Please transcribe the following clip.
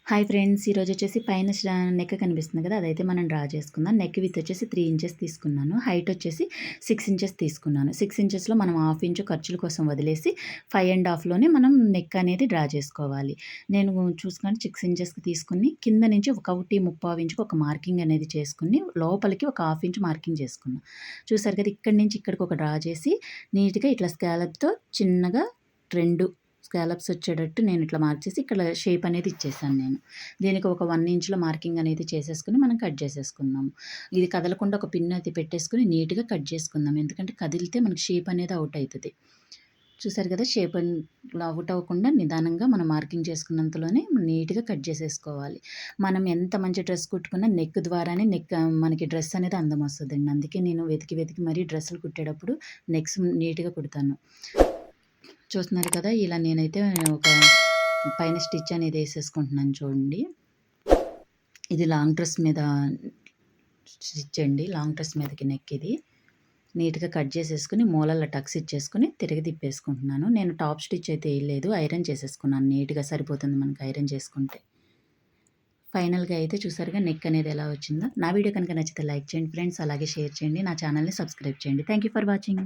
Hi friends, ఈరోజు వచ్చేసి పైన నెక్ కనిపిస్తుంది కదా, అదైతే మనం డ్రా చేసుకుందాం. నెక్ విత్ వచ్చేసి 3 ఇంచెస్ తీసుకున్నాను. హైట్ వచ్చేసి 6 ఇంచెస్ తీసుకున్నాను. 6 ఇంచెస్లో మనం హాఫ్ ఇంచు ఖర్చుల కోసం వదిలేసి 5.5లోనే మనం నెక్ అనేది డ్రా చేసుకోవాలి. నేను చూసుకొని 6 ఇంచెస్కి తీసుకుని కింద నుంచి 1.75 ఇంచుకి ఒక మార్కింగ్ అనేది చేసుకుని లోపలికి ఒక హాఫ్ ఇంచ్ మార్కింగ్ చేసుకున్నాను. చూసారు కదా, ఇక్కడి నుంచి ఇక్కడికి ఒక డ్రా చేసి నీట్గా ఇట్లా స్కాలప్తో చిన్నగా 2 స్కాలప్స్ వచ్చేటట్టు నేను ఇట్లా మార్క్ చేసి ఇక్కడ షేప్ అనేది ఇచ్చేసాను నేను. దీనికి ఒక 1 ఇంచ్‌లో మార్కింగ్ అనేది చేసేసుకొని మనం కట్ చేసేసుకుందాము. ఇది కదలకుండా ఒక పిన్ అయితే పెట్టేసుకొని నీట్‌గా కట్ చేసుకుందాం. ఎందుకంటే కదిలితే మనకి షేప్ అనేది అవుట్ అయితది. చూసారు కదా, షేప్ అవుట్ అవ్వకుండా నిదానంగా మనం మార్కింగ్ చేసుకున్నంతలోనే నీట్‌గా కట్ చేసేసుకోవాలి. మనం ఎంత మంచి డ్రెస్ కుట్టుకున్నా నెక్ ద్వారానే మనకి డ్రెస్ అనేది అందం వస్తదండి. అందుకే నేను వెతికి వెతికి మరీ డ్రెస్సులు కుట్టేటప్పుడు నెక్స్ నీట్‌గా కుడతాను. చూస్తున్నారు కదా, ఇలా నేనైతే ఒక పైన స్టిచ్ అనేది వేసేసుకుంటున్నాను చూడండి. ఇది లాంగ్ డ్రెస్ మీద స్టిచ్ అండి. లాంగ్ డ్రెస్ మీదకి నెక్ ఇది. నీట్‌గా కట్ చేసేసుకొని మూలల్లో టక్స్ ఇచ్చేసుకొని తిరిగి తిప్పేసుకుంటున్నాను. నేను టాప్ స్టిచ్ అయితే వేయలేదు. ఐరన్ చేసేసుకున్నాను. నీట్‌గా సరిపోతుంది మనకి ఐరన్ చేసుకుంటే. ఫైనల్‌గా అయితే చూసారుగా నెక్ అనేది ఎలా వచ్చిందో. నా వీడియో కనుక నచ్చితే లైక్ చేయండి ఫ్రెండ్స్. అలాగే షేర్ చేయండి. నా ఛానల్‌ని సబ్స్క్రైబ్ చేయండి. Thank you for watching.